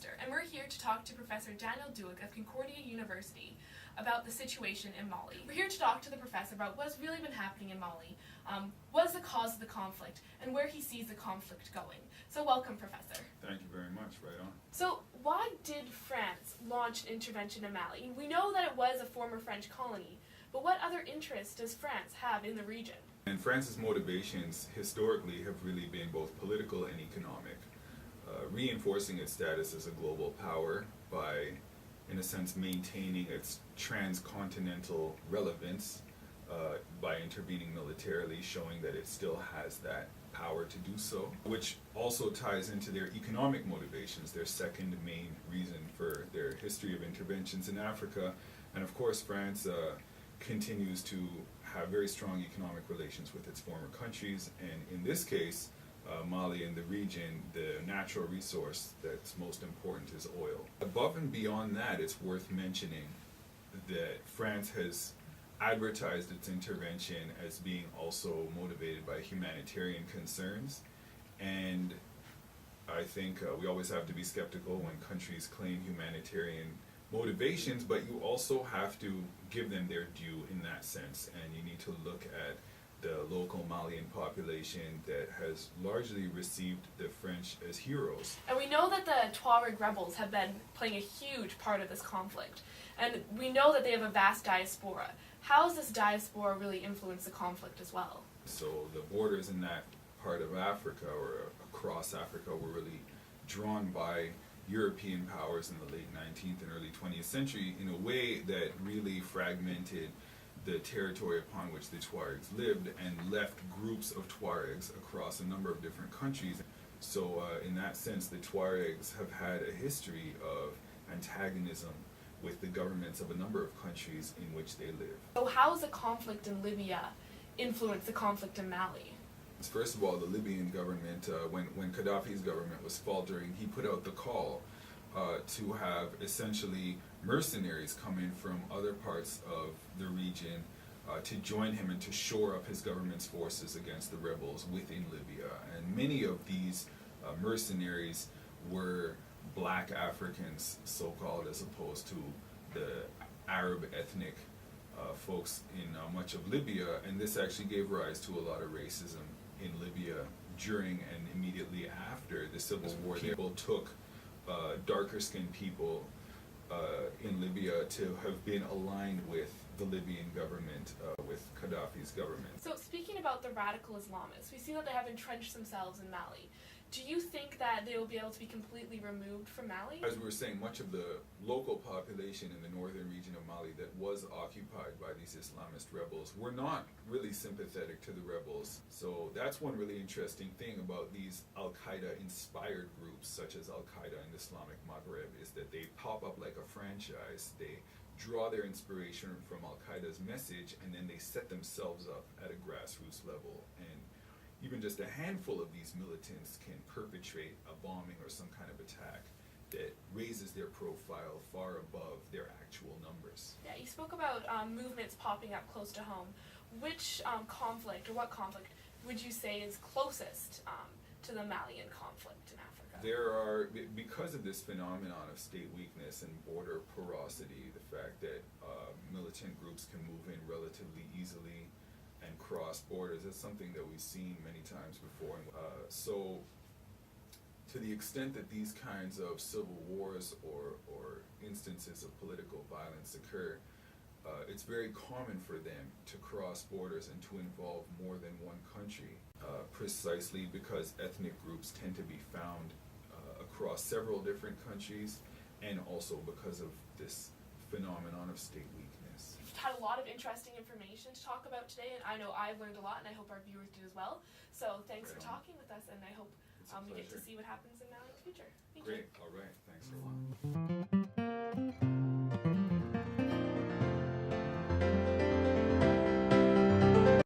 McMaster, and we're here to talk to Professor Douek of Condordia University about the situation in Mali. We're here to talk to the professor about what's really been happening in Mali, what is the cause of the conflict, and where he sees the conflict going. So welcome, Professor. Thank you very much. Right on. So why did France launch an intervention in Mali? We know that it was a former French colony, but what other interests does France have in the region? And France's motivations historically have really been both political and economic, reinforcing its status as a global power by, in a sense, maintaining its transcontinental relevance by intervening militarily, showing that it still has that power to do so, which also ties into their economic motivations, their second main reason for their history of interventions in Africa. And of course, France continues to have very strong economic relations with its former countries, and in this case, Mali and the region, the natural resource that's most important is oil. Above and beyond that, it's worth mentioning that France has advertised its intervention as being also motivated by humanitarian concerns, and I think we always have to be skeptical when countries claim humanitarian motivations, but you also have to give them their due in that sense, and you need to look at the local Malian population that has largely received the French as heroes. And we know that the Tuareg rebels have been playing a huge part of this conflict, and we know that they have a vast diaspora. How has this diaspora really influenced the conflict as well? So the borders in that part of Africa, or across Africa, were really drawn by European powers in the late 19th and early 20th century in a way that really fragmented the territory upon which the Tuaregs lived and left groups of Tuaregs across a number of different countries. So in that sense, the Tuaregs have had a history of antagonism with the governments of a number of countries in which they live. So how has the conflict in Libya influenced the conflict in Mali? First of all, the Libyan government, when Gaddafi's government was faltering, he put out the call to have essentially mercenaries come in from other parts of the region to join him and to shore up his government's forces against the rebels within Libya. And many of these mercenaries were black Africans, so-called, as opposed to the Arab ethnic folks in much of Libya, and this actually gave rise to a lot of racism in Libya during and immediately after the Civil War. People took darker-skinned people in Libya to have been aligned with the Libyan government, with Gaddafi's government. So speaking about the radical Islamists, we see that they have entrenched themselves in Mali. Do you think that they will be able to be completely removed from Mali? As we were saying, much of the local population in the northern region of Mali that was occupied by these Islamist rebels were not really sympathetic to the rebels. So that's one really interesting thing about these Al-Qaeda inspired groups, such as Al-Qaeda in the Islamic Maghreb, is that they pop up like a franchise. They draw their inspiration from Al-Qaeda's message, and then they set themselves up at a grassroots level. And even just a handful of these militants can perpetrate a bombing or some kind of attack that raises their profile far above their actual numbers. Yeah, you spoke about movements popping up close to home. Which conflict, or what conflict, would you say is closest to the Malian conflict in Africa? There are, because of this phenomenon of state weakness and border porosity, the fact that militant groups can move in relatively easily and cross borders, that's something that we've seen many times before. So to the extent that these kinds of civil wars or instances of political violence occur, it's very common for them to cross borders and to involve more than one country, precisely because ethnic groups tend to be found across several different countries, and also because of this phenomenon of state weakness. We've had a lot of interesting information to talk about today, and I know I've learned a lot, and I hope our viewers did as well. So thanks for talking with us, and I hope we get to see what happens in Mali in the future. Thank you. Great. All right. Thanks a lot.